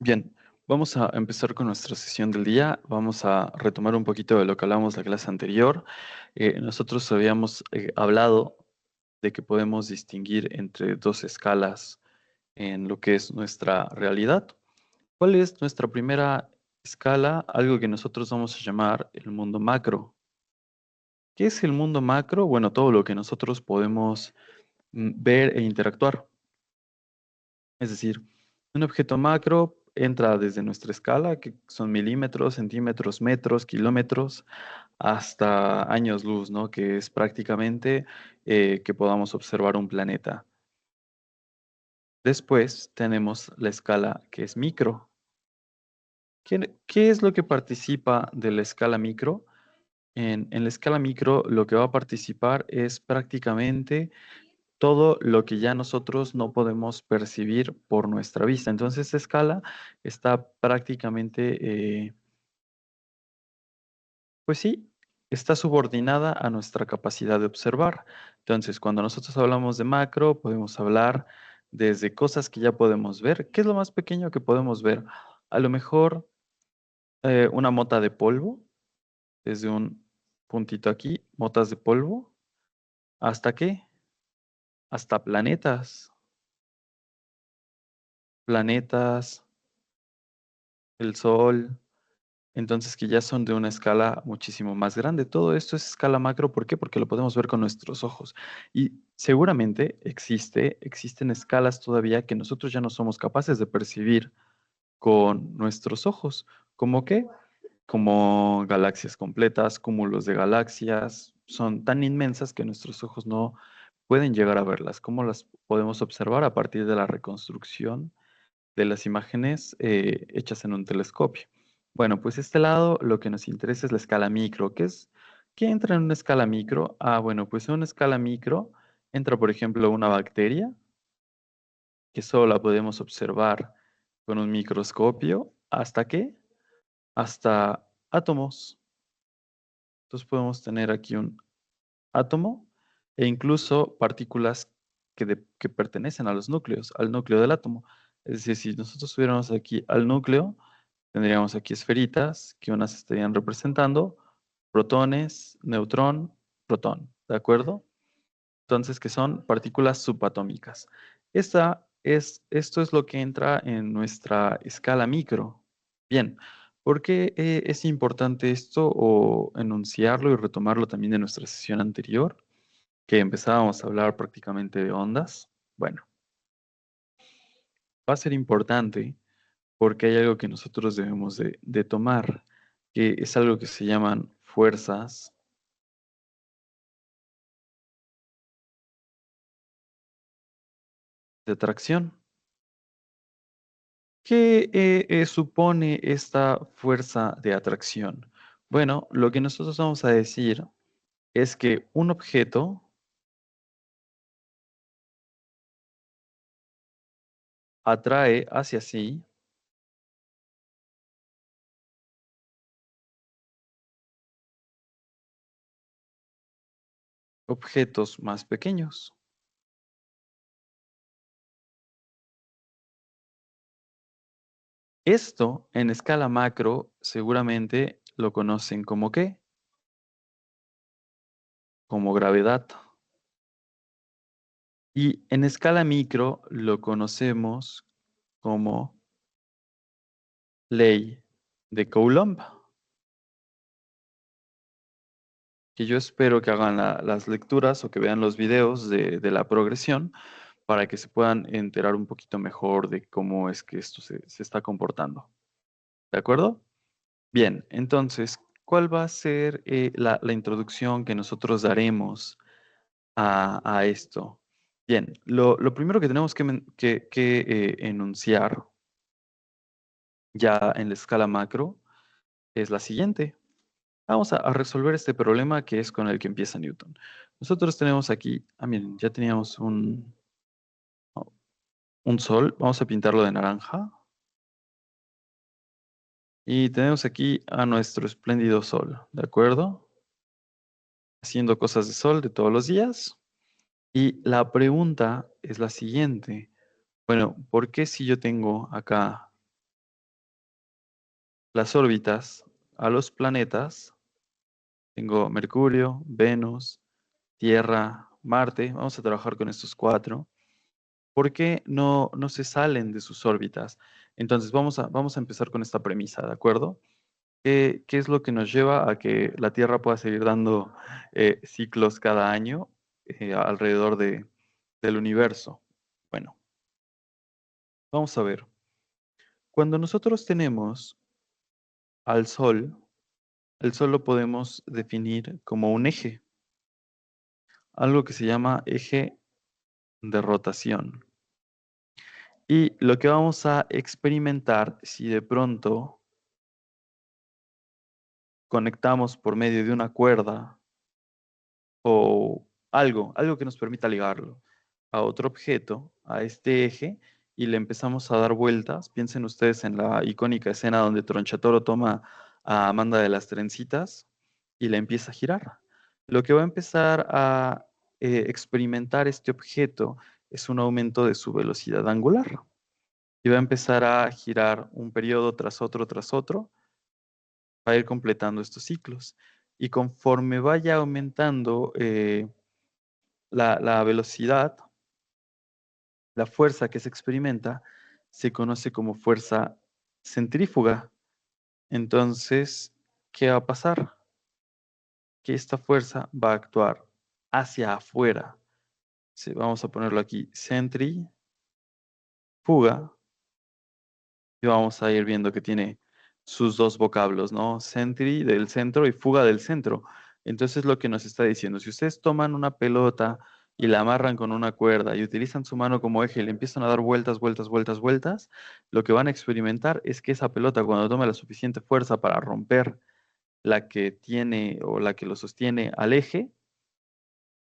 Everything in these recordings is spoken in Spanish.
Bien, vamos a empezar con nuestra sesión del día. Vamos a retomar un poquito de lo que hablamos la clase anterior. Nosotros habíamos hablado de que podemos distinguir entre dos escalas en lo que es nuestra realidad. ¿Cuál es nuestra primera escala? Algo que nosotros vamos a llamar el mundo macro. ¿Qué es el mundo macro? Bueno, todo lo que nosotros podemos ver e interactuar. Es decir, un objeto macro entra desde nuestra escala, que son milímetros, centímetros, metros, kilómetros, hasta años luz, ¿no? Que es prácticamente que podamos observar un planeta. Después tenemos la escala que es micro. ¿Qué es lo que participa de la escala micro? En la escala micro lo que va a participar es prácticamente todo lo que ya nosotros no podemos percibir por nuestra vista. Entonces, esta escala está prácticamente, pues sí, está subordinada a nuestra capacidad de observar. Entonces, cuando nosotros hablamos de macro, podemos hablar desde cosas que ya podemos ver. ¿Qué es lo más pequeño que podemos ver? A lo mejor una mota de polvo, desde un puntito aquí, motas de polvo, ¿hasta qué? Hasta planetas. Planetas, el Sol, entonces que ya son de una escala muchísimo más grande. Todo esto es escala macro, ¿por qué? Porque lo podemos ver con nuestros ojos. Y seguramente existen escalas todavía que nosotros ya no somos capaces de percibir con nuestros ojos. ¿Cómo qué? Como galaxias completas, cúmulos de galaxias, son tan inmensas que nuestros ojos no pueden llegar a verlas. ¿Cómo las podemos observar? A partir de la reconstrucción de las imágenes hechas en un telescopio. Bueno, pues este lado lo que nos interesa es la escala micro. ¿Qué entra en una escala micro? Ah, bueno, pues en una escala micro entra, por ejemplo, una bacteria, que solo la podemos observar con un microscopio. ¿Hasta qué? Hasta átomos. Entonces podemos tener aquí un átomo e incluso partículas que pertenecen a los núcleos, al núcleo del átomo. Es decir, si nosotros tuviéramos aquí al núcleo, tendríamos aquí esferitas que unas estarían representando protones, neutrón, protón, ¿de acuerdo? Entonces, que son partículas subatómicas. Esto es lo que entra en nuestra escala micro. Bien, ¿por qué es importante esto o enunciarlo y retomarlo también de nuestra sesión anterior, que empezábamos a hablar prácticamente de ondas? Bueno, va a ser importante porque hay algo que nosotros debemos de tomar, que es algo que se llaman fuerzas de atracción. ¿Qué supone esta fuerza de atracción? Bueno, lo que nosotros vamos a decir es que un objeto atrae hacia sí objetos más pequeños. Esto en escala macro seguramente lo conocen como ¿qué? Como gravedad. Y en escala micro lo conocemos como ley de Coulomb, que yo espero que hagan las lecturas o que vean los videos de la progresión para que se puedan enterar un poquito mejor de cómo es que esto se está comportando. ¿De acuerdo? Bien, entonces, ¿cuál va a ser la introducción que nosotros daremos a esto? Bien, lo primero que tenemos que enunciar ya en la escala macro es la siguiente. Vamos a resolver este problema que es con el que empieza Newton. Nosotros tenemos aquí, miren, ya teníamos un sol, vamos a pintarlo de naranja. Y tenemos aquí a nuestro espléndido sol, ¿de acuerdo? Haciendo cosas de sol de todos los días. Y la pregunta es la siguiente. Bueno, ¿por qué si yo tengo acá las órbitas a los planetas. Tengo Mercurio, Venus, Tierra, Marte. Vamos a trabajar con estos 4. ¿Por qué no se salen de sus órbitas? Entonces vamos a empezar con esta premisa, ¿de acuerdo? ¿Qué es lo que nos lleva a que la Tierra pueda seguir dando ciclos cada año alrededor del universo? Bueno, vamos a ver. Cuando nosotros tenemos al Sol, el Sol lo podemos definir como un eje, algo que se llama eje de rotación. Y lo que vamos a experimentar si de pronto conectamos por medio de una cuerda o algo que nos permita ligarlo a otro objeto, a este eje, y le empezamos a dar vueltas. Piensen ustedes en la icónica escena donde Tronchatoro toma a Amanda de las trencitas y la empieza a girar. Lo que va a empezar a experimentar este objeto es un aumento de su velocidad angular. Y va a empezar a girar un periodo tras otro, va a ir completando estos ciclos. Y conforme vaya aumentando la velocidad, la fuerza que se experimenta se conoce como fuerza centrífuga. Entonces, ¿qué va a pasar? Que esta fuerza va a actuar hacia afuera. Sí, vamos a ponerlo aquí, centrífuga, y vamos a ir viendo que tiene sus dos vocablos, ¿no? Centri del centro y fuga del centro. Entonces lo que nos está diciendo, si ustedes toman una pelota y la amarran con una cuerda y utilizan su mano como eje y le empiezan a dar vueltas, vueltas, vueltas, vueltas, lo que van a experimentar es que esa pelota, cuando tome la suficiente fuerza para romper la que tiene o la que lo sostiene al eje,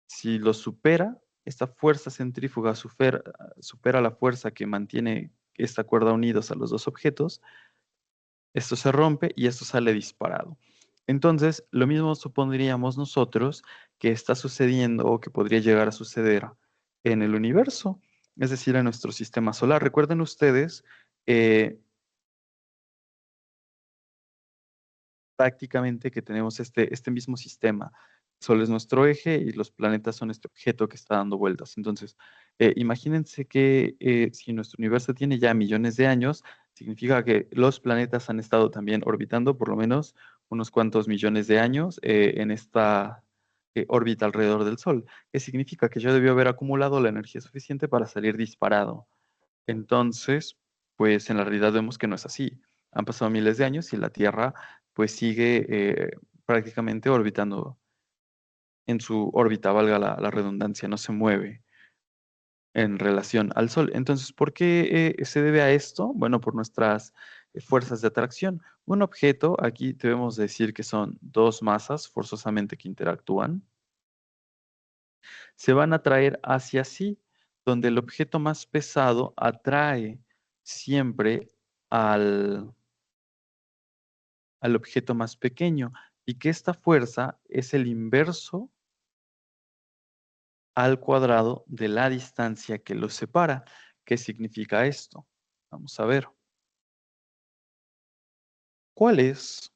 si lo supera, esta fuerza centrífuga supera la fuerza que mantiene esta cuerda unidos a los dos objetos, esto se rompe y esto sale disparado. Entonces, lo mismo supondríamos nosotros que está sucediendo o que podría llegar a suceder en el universo, es decir, en nuestro sistema solar. Recuerden ustedes eh, prácticamente que tenemos este mismo sistema. El Sol es nuestro eje y los planetas son este objeto que está dando vueltas. Entonces, imagínense que si nuestro universo tiene ya millones de años, significa que los planetas han estado también orbitando por lo menos unos cuantos millones de años en esta órbita alrededor del Sol, que significa que ya debió haber acumulado la energía suficiente para salir disparado. Entonces, pues en la realidad vemos que no es así. Han pasado miles de años y la Tierra pues sigue prácticamente orbitando en su órbita, valga la redundancia, no se mueve en relación al Sol. Entonces, ¿por qué se debe a esto? Bueno, por nuestras fuerzas de atracción. Un objeto, aquí debemos decir que son dos masas forzosamente que interactúan, se van a atraer hacia sí, donde el objeto más pesado atrae siempre al, al objeto más pequeño y que esta fuerza es el inverso al cuadrado de la distancia que los separa. ¿Qué significa esto? Vamos a ver. ¿Cuál es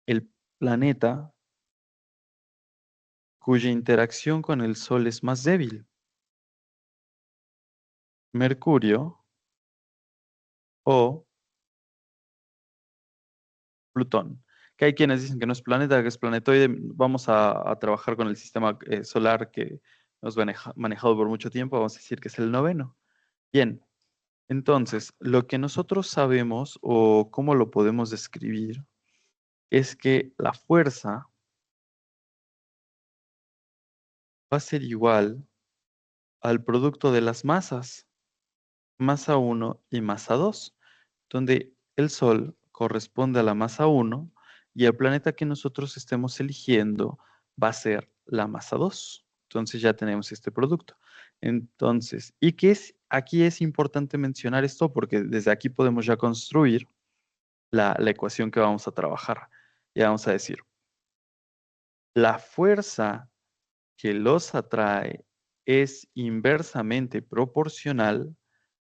el planeta cuya interacción con el Sol es más débil? ¿Mercurio o Plutón? Que hay quienes dicen que no es planeta, que es planetoide. Vamos a trabajar con el sistema solar que hemos manejado por mucho tiempo. Vamos a decir que es el noveno. Bien, entonces, lo que nosotros sabemos o cómo lo podemos describir es que la fuerza va a ser igual al producto de las masas, masa 1 y masa 2, donde el Sol corresponde a la masa 1 y el planeta que nosotros estemos eligiendo va a ser la masa 2. Entonces ya tenemos este producto. Entonces, ¿y qué es? Aquí es importante mencionar esto porque desde aquí podemos ya construir la ecuación que vamos a trabajar. Y vamos a decir, la fuerza que los atrae es inversamente proporcional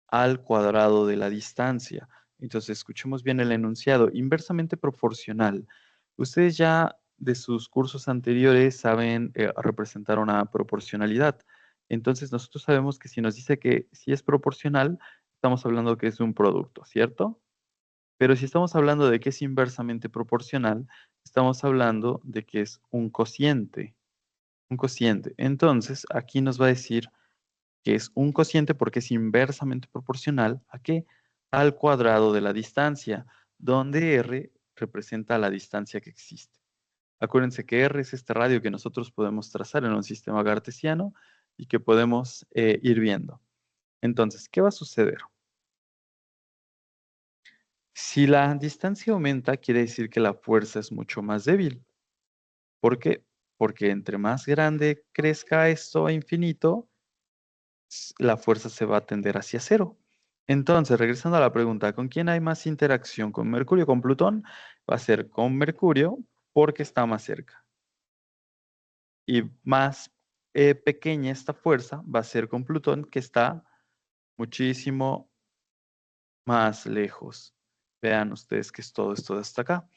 al cuadrado de la distancia. Entonces, escuchemos bien el enunciado. Inversamente proporcional. Ustedes ya de sus cursos anteriores saben representar una proporcionalidad. Entonces, nosotros sabemos que si nos dice que si es proporcional, estamos hablando que es un producto, ¿cierto? Pero si estamos hablando de que es inversamente proporcional, estamos hablando de que es un cociente. Un cociente. Entonces, aquí nos va a decir que es un cociente porque es inversamente proporcional ¿a qué? Al cuadrado de la distancia, donde r representa la distancia que existe. Acuérdense que r es este radio que nosotros podemos trazar en un sistema cartesiano y que podemos ir viendo. Entonces, ¿qué va a suceder? Si la distancia aumenta, quiere decir que la fuerza es mucho más débil. ¿Por qué? Porque entre más grande crezca esto a infinito, la fuerza se va a tender hacia cero. Entonces, regresando a la pregunta, ¿con quién hay más interacción? ¿Con Mercurio o con Plutón? Va a ser con Mercurio porque está más cerca. Y más pequeña esta fuerza va a ser con Plutón que está muchísimo más lejos. Vean ustedes que es todo esto de hasta acá.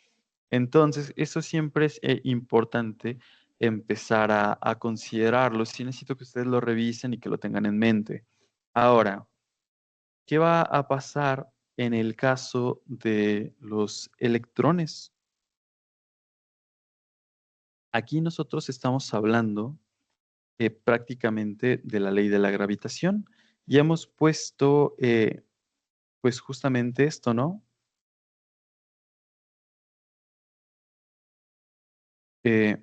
Entonces, eso siempre es importante empezar a considerarlo. Sí necesito que ustedes lo revisen y que lo tengan en mente. Ahora, ¿qué va a pasar en el caso de los electrones? Aquí nosotros estamos hablando prácticamente de la ley de la gravitación y hemos puesto pues justamente esto, ¿no? Eh,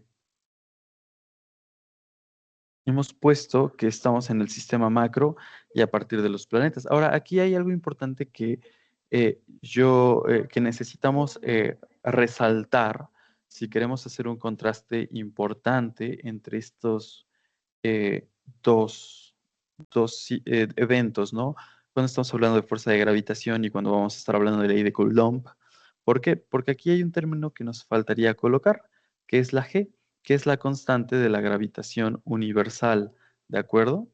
Hemos puesto que estamos en el sistema macro y a partir de los planetas. Ahora, aquí hay algo importante que que necesitamos resaltar si queremos hacer un contraste importante entre estos eh, dos, eventos, ¿no? Cuando estamos hablando de fuerza de gravitación y cuando vamos a estar hablando de ley de Coulomb. ¿Por qué? Porque aquí hay un término que nos faltaría colocar, que es la G, que es la constante de la gravitación universal, ¿de acuerdo?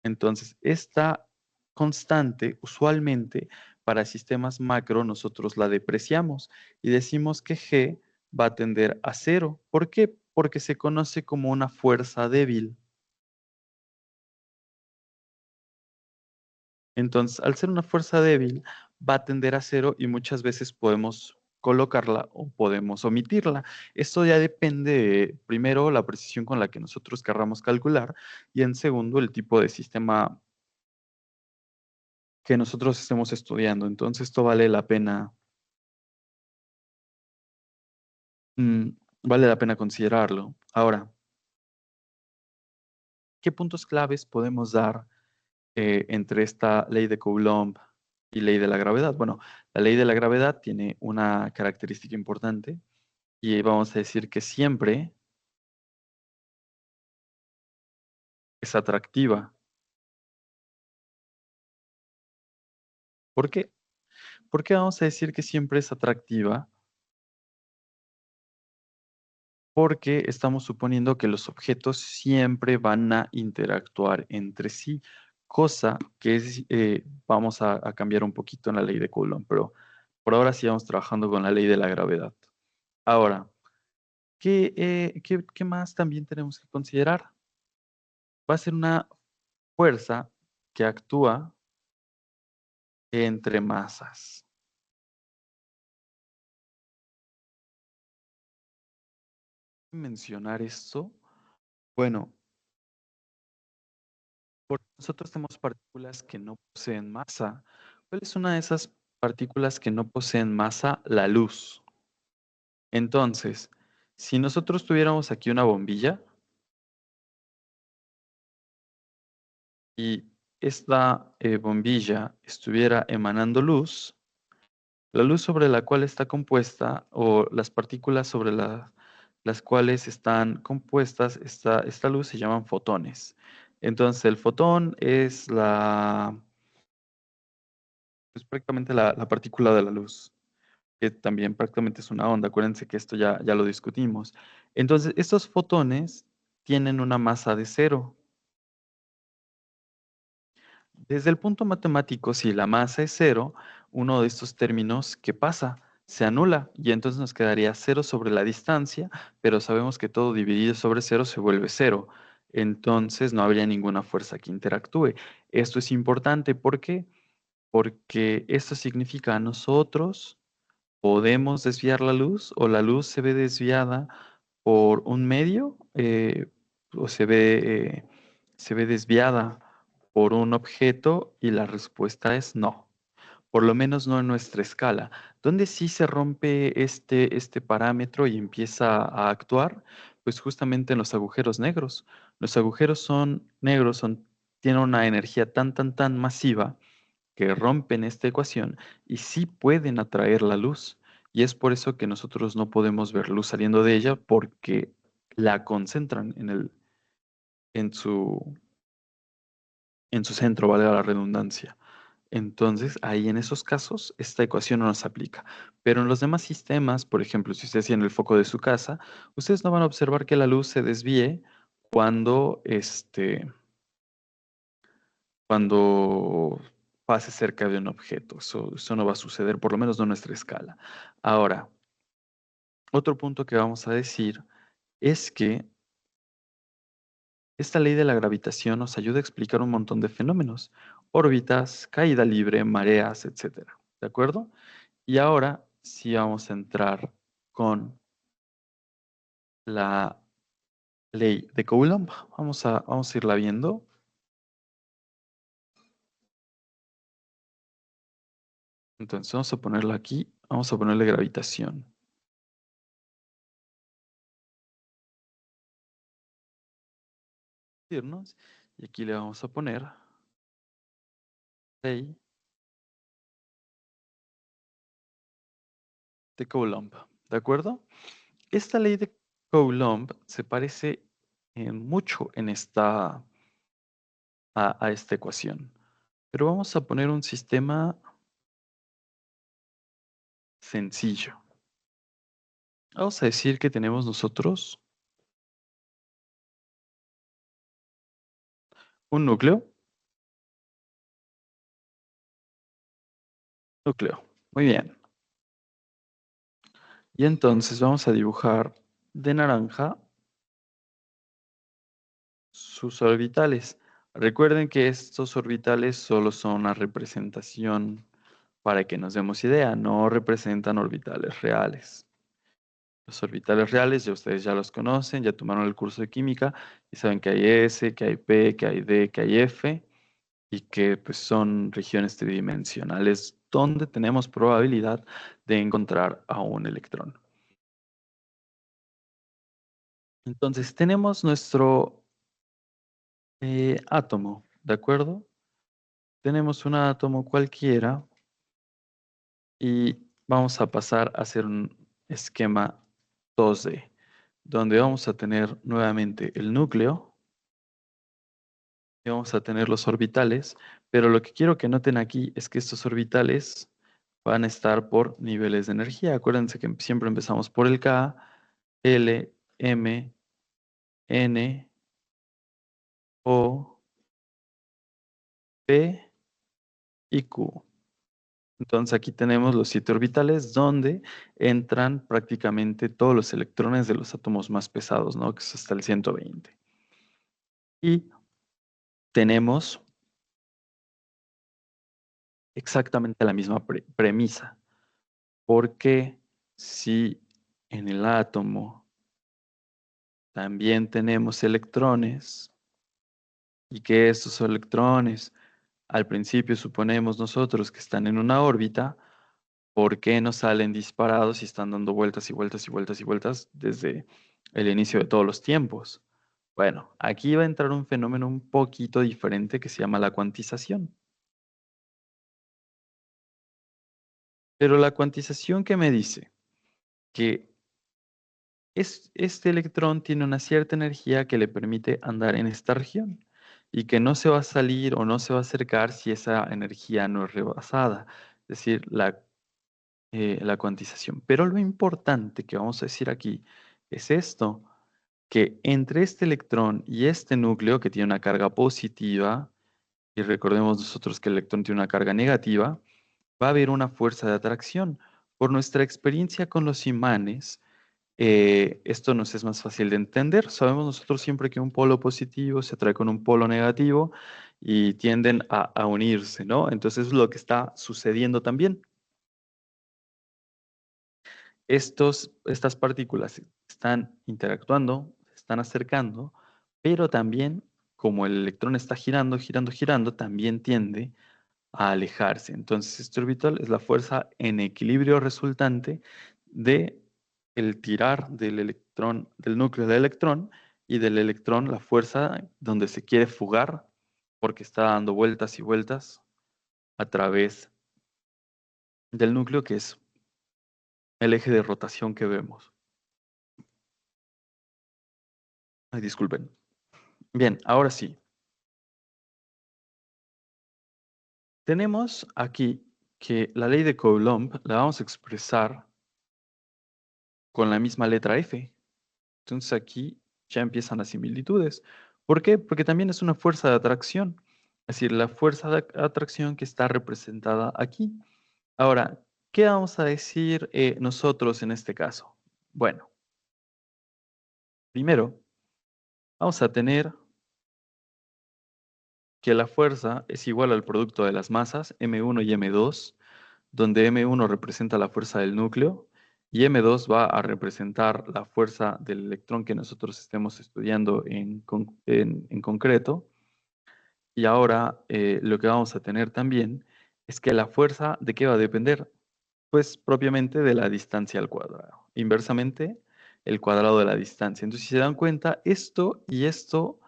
Entonces, esta constante, usualmente, para sistemas macro, nosotros la depreciamos y decimos que G va a tender a cero. ¿Por qué? Porque se conoce como una fuerza débil. Entonces, al ser una fuerza débil, va a tender a cero y muchas veces podemos colocarla o podemos omitirla. Esto ya depende de, primero, la precisión con la que nosotros querramos calcular y en segundo, el tipo de sistema que nosotros estemos estudiando. Entonces, esto mm, vale la pena considerarlo. Ahora, ¿qué puntos claves podemos dar entre esta ley de Coulomb y ley de la gravedad? Bueno, la ley de la gravedad tiene una característica importante y vamos a decir que siempre es atractiva. ¿Por qué? ¿Por qué vamos a decir que siempre es atractiva? Porque estamos suponiendo que los objetos siempre van a interactuar entre sí, cosa que es, vamos a cambiar un poquito en la ley de Coulomb, pero por ahora sí vamos trabajando con la ley de la gravedad. Ahora, ¿qué más también tenemos que considerar? Va a ser una fuerza que actúa entre masas. Mencionar esto, bueno, porque nosotros tenemos partículas que no poseen masa. ¿Cuál es una de esas partículas que no poseen masa? La luz. Entonces, si nosotros tuviéramos aquí una bombilla y esta bombilla estuviera emanando luz, la luz sobre la cual está compuesta o las partículas sobre las cuales están compuestas esta luz se llaman fotones. Entonces, el fotón es pues, prácticamente la partícula de la luz, que también prácticamente es una onda. Acuérdense que esto ya lo discutimos. Entonces, estos fotones tienen una masa de cero. Desde el punto matemático, si la masa es cero, uno de estos términos, ¿qué pasa? Se anula y entonces nos quedaría cero sobre la distancia, pero sabemos que todo dividido sobre cero se vuelve cero. Entonces no habría ninguna fuerza que interactúe. Esto es importante, ¿por qué? Porque esto significa nosotros podemos desviar la luz o la luz se ve desviada por un medio o se ve desviada por un objeto y la respuesta es no, por lo menos no en nuestra escala. ¿Dónde sí se rompe este parámetro y empieza a actuar? Pues justamente en los agujeros negros. Los agujeros son negros, tienen una energía tan masiva que rompen esta ecuación y sí pueden atraer la luz. Y es por eso que nosotros no podemos ver luz saliendo de ella porque la concentran en su, en su centro, valga la redundancia. Entonces, ahí en esos casos, esta ecuación no nos aplica. Pero en los demás sistemas, por ejemplo, si ustedes tienen el foco de su casa, ustedes no van a observar que la luz se desvíe cuando cuando pase cerca de un objeto. Eso no va a suceder, por lo menos no a nuestra escala. Ahora, otro punto que vamos a decir es que esta ley de la gravitación nos ayuda a explicar un montón de fenómenos, órbitas, caída libre, mareas, etcétera. ¿De acuerdo? Y ahora sí vamos a entrar con la ley de Coulomb. Vamos a irla viendo. Entonces vamos a ponerla aquí. Vamos a ponerle gravitación. Y aquí le vamos a poner ley de Coulomb. ¿De acuerdo? Esta ley de Coulomb se parece mucho en a esta ecuación. Pero vamos a poner un sistema sencillo. Vamos a decir que tenemos nosotros un núcleo. Núcleo. Muy bien. Y entonces vamos a dibujar de naranja sus orbitales. Recuerden que estos orbitales solo son una representación para que nos demos idea, no representan orbitales reales. Los orbitales reales ya ustedes ya los conocen, ya tomaron el curso de química y saben que hay S, que hay P, que hay D, que hay F y que pues, son regiones tridimensionales donde tenemos probabilidad de encontrar a un electrón. Entonces tenemos nuestro átomo, ¿de acuerdo? Tenemos un átomo cualquiera y vamos a pasar a hacer un esquema 2D, donde vamos a tener nuevamente el núcleo y vamos a tener los orbitales, pero lo que quiero que noten aquí es que estos orbitales van a estar por niveles de energía. Acuérdense que siempre empezamos por el K, L, M, N, O, P y Q. Entonces aquí tenemos los 7 orbitales donde entran prácticamente todos los electrones de los átomos más pesados, ¿no? Que es hasta el 120. Y tenemos exactamente la misma premisa, porque si en el átomo también tenemos electrones y que estos electrones al principio suponemos nosotros que están en una órbita, ¿por qué no salen disparados y están dando vueltas y vueltas y vueltas y vueltas desde el inicio de todos los tiempos? Bueno, aquí va a entrar un fenómeno un poquito diferente que se llama la cuantización. Pero la cuantización que me dice que este electrón tiene una cierta energía que le permite andar en esta región y que no se va a salir o no se va a acercar si esa energía no es rebasada, es decir, la cuantización. Pero lo importante que vamos a decir aquí es esto, que entre este electrón y este núcleo que tiene una carga positiva, y recordemos nosotros que el electrón tiene una carga negativa, va a haber una fuerza de atracción. Por nuestra experiencia con los imanes, esto nos es más fácil de entender. Sabemos nosotros siempre que un polo positivo se atrae con un polo negativo y tienden a unirse, ¿no? Entonces es lo que está sucediendo también. Estas partículas están interactuando, se están acercando, pero también, como el electrón está girando, girando, girando, también tiende a alejarse. Entonces, este orbital es la fuerza en equilibrio resultante de el tirar del electrón, del núcleo del electrón, y del electrón la fuerza donde se quiere fugar porque está dando vueltas y vueltas a través del núcleo, que es el eje de rotación que vemos. Ay, disculpen. Bien, ahora sí. Tenemos aquí que la ley de Coulomb la vamos a expresar con la misma letra F. Entonces aquí ya empiezan las similitudes. ¿Por qué? Porque también es una fuerza de atracción. Es decir, la fuerza de atracción que está representada aquí. Ahora, ¿qué vamos a decir nosotros en este caso? Bueno, primero vamos a tener que la fuerza es igual al producto de las masas, M1 y M2, donde M1 representa la fuerza del núcleo y M2 va a representar la fuerza del electrón que nosotros estemos estudiando en concreto. Y ahora lo que vamos a tener también es que la fuerza, ¿de qué va a depender? Pues propiamente de la distancia al cuadrado. Inversamente, el cuadrado de la distancia. Entonces, si se dan cuenta, esto y esto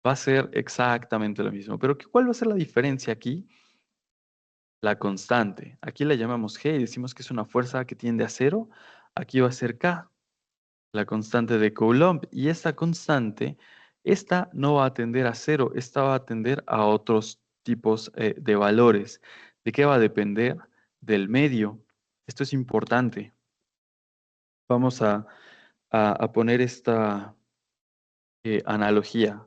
va a ser exactamente lo mismo. Pero ¿cuál va a ser la diferencia aquí? La constante. Aquí la llamamos G y decimos que es una fuerza que tiende a cero. Aquí va a ser K, la constante de Coulomb. Y esta constante, esta no va a tender a cero, esta va a tender a otros tipos de valores. ¿De qué va a depender? Del medio. Esto es importante. Vamos a poner esta analogía.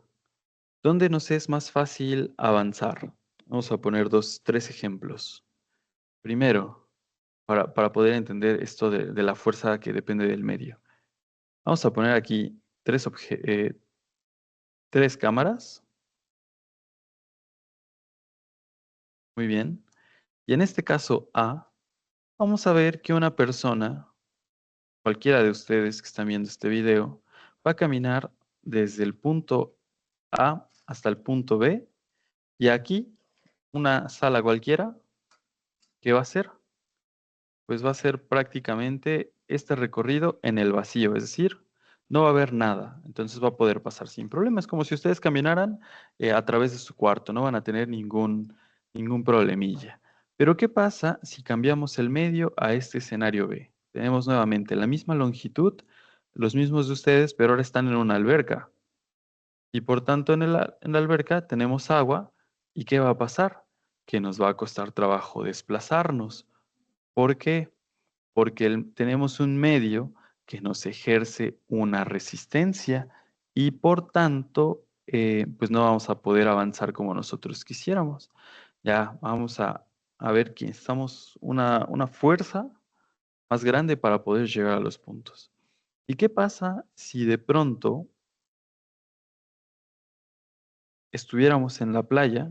¿Dónde nos es más fácil avanzar? Vamos a poner tres ejemplos. Primero, para poder entender esto de la fuerza que depende del medio. Vamos a poner aquí tres cámaras. Muy bien. Y en este caso A, vamos a ver que una persona, cualquiera de ustedes que están viendo este video, va a caminar desde el punto A hasta el punto B. Y aquí, una sala cualquiera, ¿qué va a hacer? Pues va a ser prácticamente este recorrido en el vacío, es decir, no va a haber nada, entonces va a poder pasar sin problemas, como si ustedes caminaran a través de su cuarto, no van a tener ningún problemilla. Pero ¿qué pasa si cambiamos el medio a este escenario B? Tenemos nuevamente la misma longitud, los mismos de ustedes, pero ahora están en una alberca. Y por tanto en la alberca tenemos agua, ¿y qué va a pasar? Que nos va a costar trabajo desplazarnos. ¿Por qué? Porque tenemos un medio que nos ejerce una resistencia y por tanto, pues no vamos a poder avanzar como nosotros quisiéramos. Ya vamos a ver que necesitamos una fuerza más grande para poder llegar a los puntos. ¿Y qué pasa si de pronto estuviéramos en la playa,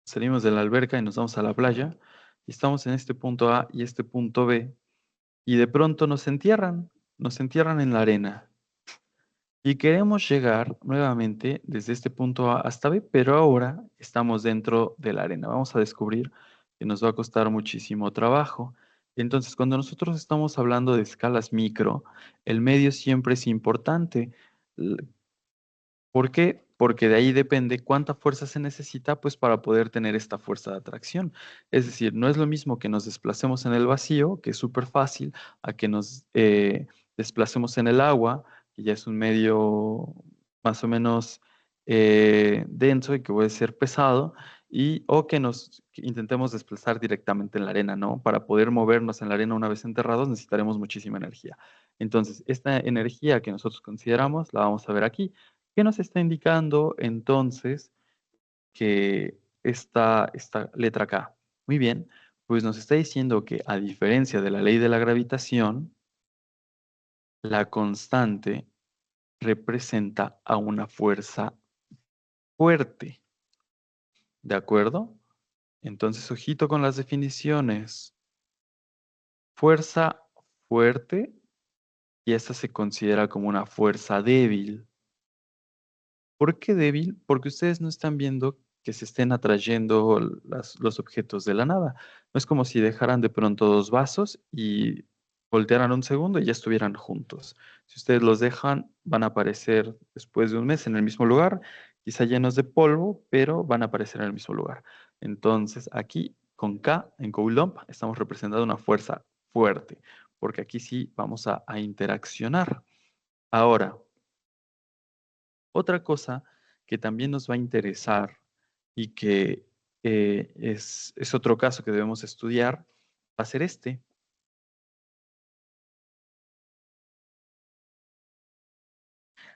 salimos de la alberca y nos vamos a la playa, y estamos en este punto A y este punto B, y de pronto nos entierran en la arena? Y queremos llegar nuevamente desde este punto A hasta B, pero ahora estamos dentro de la arena. Vamos a descubrir que nos va a costar muchísimo trabajo. Entonces, cuando nosotros estamos hablando de escalas micro, el medio siempre es importante. L- ¿Por qué? Porque de ahí depende cuánta fuerza se necesita, pues, para poder tener esta fuerza de atracción. Es decir, no es lo mismo que nos desplacemos en el vacío, que es súper fácil, a que nos desplacemos en el agua, que ya es un medio más o menos denso y que puede ser pesado, o que intentemos desplazar directamente en la arena, ¿no? Para poder movernos en la arena una vez enterrados necesitaremos muchísima energía. Entonces, esta energía que nosotros consideramos la vamos a ver aquí. ¿Qué nos está indicando entonces que esta letra K? Muy bien, Pues nos está diciendo que a diferencia de la ley de la gravitación, la constante representa a una fuerza fuerte, ¿de acuerdo? Entonces, ojito con las definiciones. Fuerza fuerte, y esta se considera como una fuerza débil. ¿Por qué débil? Porque ustedes no están viendo que se estén atrayendo los objetos de la nada. No es como si dejaran de pronto dos vasos y voltearan un segundo y ya estuvieran juntos. Si ustedes los dejan, van a aparecer después de un mes en el mismo lugar, quizá llenos de polvo, pero van a aparecer en el mismo lugar. Entonces, aquí con K, en Coulomb, estamos representando una fuerza fuerte, porque aquí sí vamos a interaccionar. Ahora, otra cosa que también nos va a interesar y que es otro caso que debemos estudiar, va a ser este.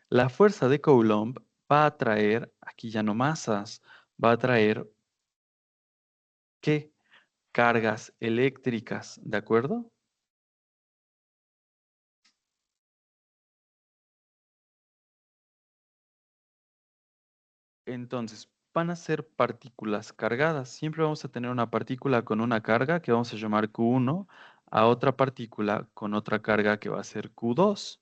La fuerza de Coulomb va a traer, aquí ya no masas, va a traer, ¿qué? Cargas eléctricas, ¿de acuerdo? Entonces, van a ser partículas cargadas. Siempre vamos a tener una partícula con una carga que vamos a llamar Q1, a otra partícula con otra carga que va a ser Q2.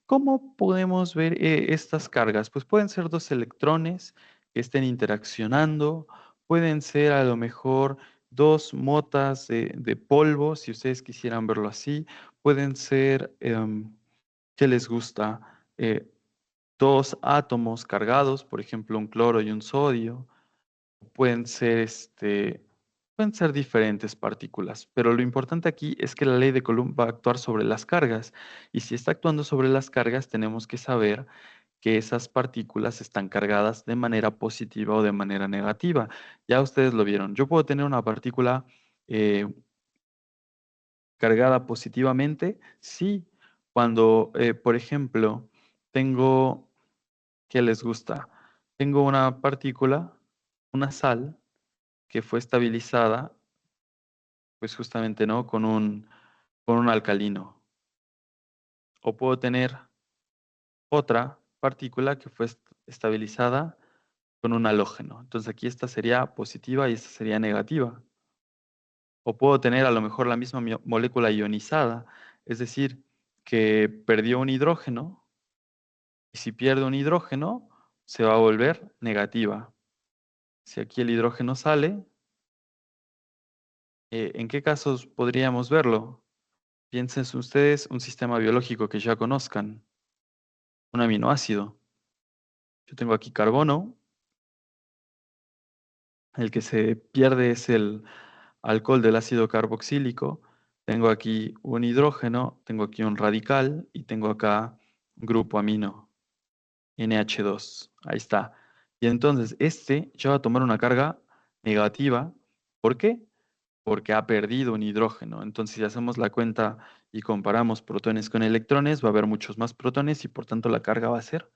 ¿Cómo podemos ver estas cargas? Pues pueden ser dos electrones que estén interaccionando, pueden ser a lo mejor dos motas de polvo, si ustedes quisieran verlo así, pueden ser, ¿qué les gusta? Dos átomos cargados, por ejemplo, un cloro y un sodio, pueden ser, pueden ser diferentes partículas, pero lo importante aquí es que la ley de Coulomb va a actuar sobre las cargas, y si está actuando sobre las cargas, tenemos que saber que esas partículas están cargadas de manera positiva o de manera negativa. Ya ustedes lo vieron. Yo puedo tener una partícula eh, cargada positivamente, sí, cuando, por ejemplo, tengo, ¿qué les gusta? Tengo una partícula, una sal, que fue estabilizada, pues justamente, ¿no? Con un alcalino. O puedo tener otra partícula que fue estabilizada con un halógeno. Entonces aquí esta sería positiva y esta sería negativa. O puedo tener a lo mejor la misma molécula ionizada, es decir, que perdió un hidrógeno y si pierde un hidrógeno se va a volver negativa. Si aquí el hidrógeno sale, ¿en qué casos podríamos verlo? Piensen ustedes un sistema biológico que ya conozcan, un aminoácido. Yo tengo aquí carbono, el que se pierde es el alcohol del ácido carboxílico. Tengo aquí un hidrógeno, tengo aquí un radical y tengo acá un grupo amino, NH2. Ahí está. Y entonces este ya va a tomar una carga negativa. ¿Por qué? Porque ha perdido un hidrógeno. Entonces, si hacemos la cuenta y comparamos protones con electrones, va a haber muchos más protones y por tanto la carga va a ser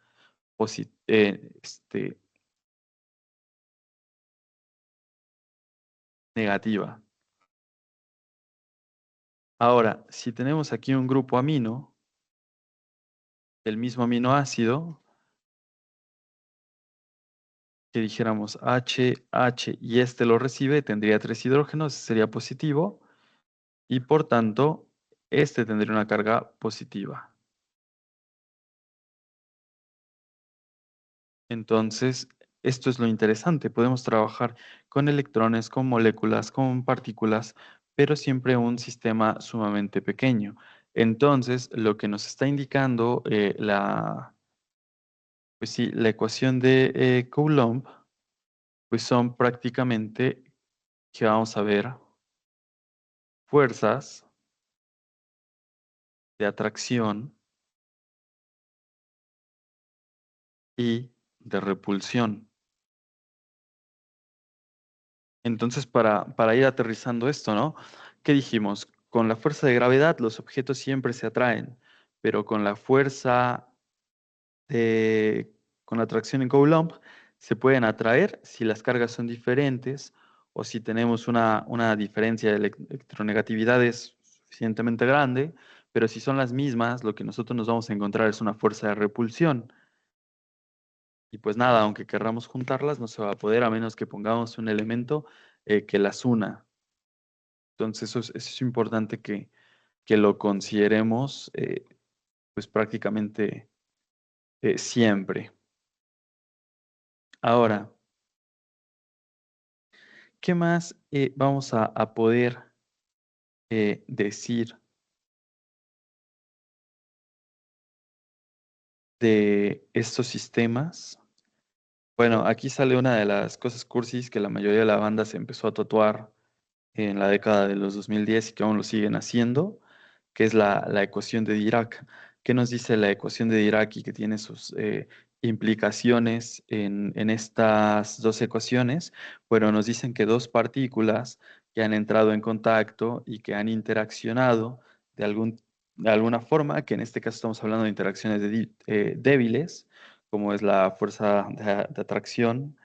negativa. Ahora, si tenemos aquí un grupo amino, el mismo aminoácido, que dijéramos H, H y este lo recibe, tendría tres hidrógenos, sería positivo, y por tanto, este tendría una carga positiva. Entonces, esto es lo interesante. Podemos trabajar con electrones, con moléculas, con partículas, pero siempre un sistema sumamente pequeño. Entonces, lo que nos está indicando pues sí, la ecuación de Coulomb, pues son prácticamente que vamos a ver fuerzas de atracción y de repulsión. Entonces, para ir aterrizando esto, ¿no? ¿Qué dijimos? Con la fuerza de gravedad los objetos siempre se atraen, pero con la fuerza con la atracción en Coulomb se pueden atraer si las cargas son diferentes o si tenemos una diferencia de electronegatividades suficientemente grande, pero si son las mismas, lo que nosotros nos vamos a encontrar es una fuerza de repulsión. Y pues nada, aunque querramos juntarlas, no se va a poder a menos que pongamos un elemento que las una. Entonces eso es importante que lo consideremos pues prácticamente siempre. Ahora, ¿qué más vamos a poder decir de estos sistemas? Bueno, aquí sale una de las cosas cursis que la mayoría de la banda se empezó a tatuar en la década de los 2010 y que aún lo siguen haciendo, que es la ecuación de Dirac. ¿Qué nos dice la ecuación de Dirac y que tiene sus implicaciones en estas dos ecuaciones? Bueno, nos dicen que dos partículas que han entrado en contacto y que han interaccionado de de alguna forma, que en este caso estamos hablando de interacciones débiles, como es la fuerza de atracción,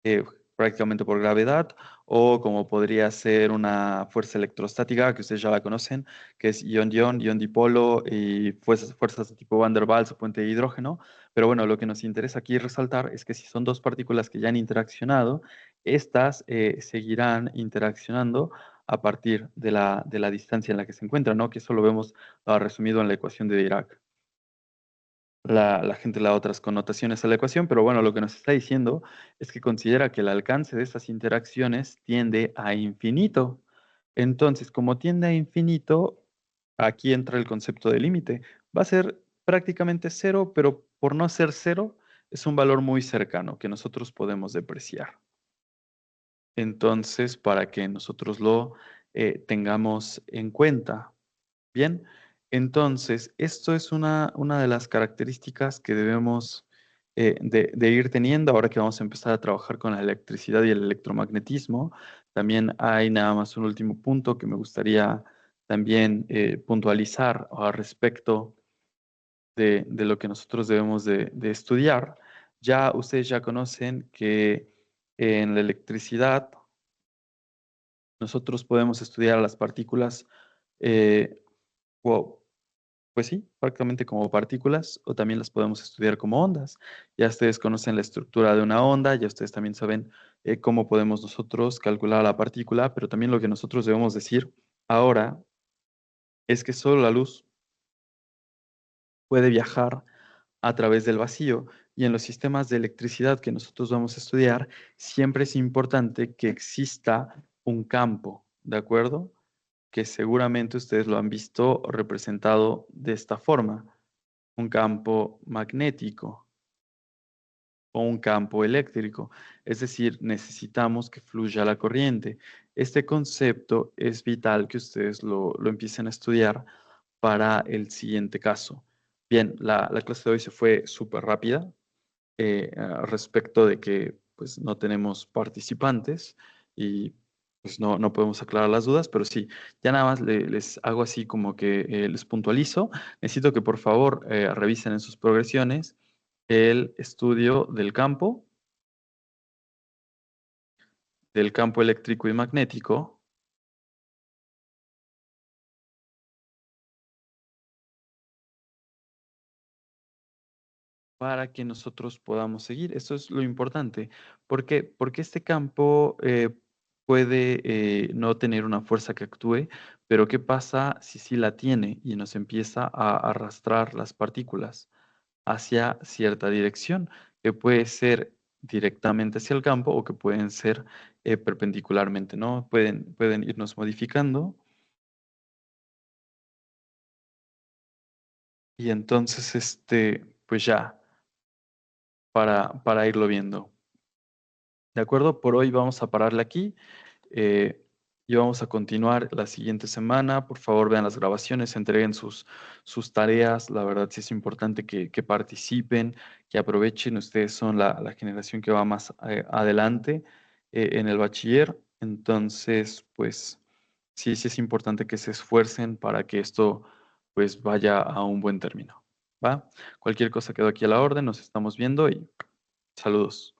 eh, prácticamente por gravedad, o como podría ser una fuerza electrostática, que ustedes ya la conocen, que es ion-ion, ion-dipolo y fuerzas de tipo Van der Waals o puente de hidrógeno. Pero bueno, lo que nos interesa aquí resaltar es que si son dos partículas que ya han interaccionado, estas seguirán interaccionando a partir de de la distancia en la que se encuentran, ¿no? Que eso lo vemos resumido en la ecuación de Dirac. La gente le da otras connotaciones a la ecuación, pero bueno, lo que nos está diciendo es que considera que el alcance de esas interacciones tiende a infinito. Entonces, como tiende a infinito, aquí entra el concepto de límite. Va a ser prácticamente cero, pero por no ser cero, es un valor muy cercano que nosotros podemos depreciar. Entonces, para que nosotros lo tengamos en cuenta. Bien, entonces, esto es una de las características que debemos de ir teniendo ahora que vamos a empezar a trabajar con la electricidad y el electromagnetismo. También hay nada más un último punto que me gustaría también puntualizar al respecto de lo que nosotros debemos de estudiar. Ya ustedes ya conocen que en la electricidad nosotros podemos estudiar las partículas eh, o pues sí, prácticamente como partículas o también las podemos estudiar como ondas. Ya ustedes conocen la estructura de una onda, ya ustedes también saben cómo podemos nosotros calcular la partícula, pero también lo que nosotros debemos decir ahora es que solo la luz puede viajar a través del vacío y en los sistemas de electricidad que nosotros vamos a estudiar, siempre es importante que exista un campo, ¿de acuerdo? Que seguramente ustedes lo han visto representado de esta forma, un campo magnético o un campo eléctrico. Es decir, necesitamos que fluya la corriente. Este concepto es vital que ustedes lo empiecen a estudiar para el siguiente caso. Bien, la clase de hoy se fue súper rápida respecto de que pues, no tenemos participantes y pues no podemos aclarar las dudas, pero sí, ya nada más les hago así como que les puntualizo. Necesito que por favor revisen en sus progresiones el estudio del campo eléctrico y magnético, para que nosotros podamos seguir. Eso es lo importante. ¿Por qué? Porque este campo puede no tener una fuerza que actúe, pero ¿qué pasa si sí la tiene y nos empieza a arrastrar las partículas hacia cierta dirección, que puede ser directamente hacia el campo o que pueden ser perpendicularmente, ¿no? Pueden irnos modificando y entonces, pues ya, para irlo viendo. ¿De acuerdo? Por hoy vamos a pararle aquí eh, y vamos a continuar la siguiente semana. Por favor, vean las grabaciones, entreguen sus tareas. La verdad sí es importante que participen, que aprovechen. Ustedes son la generación que va más adelante en el bachiller. Entonces, pues sí es importante que se esfuercen para que esto pues vaya a un buen término. ¿Va? Cualquier cosa quedó aquí a la orden. Nos estamos viendo y saludos.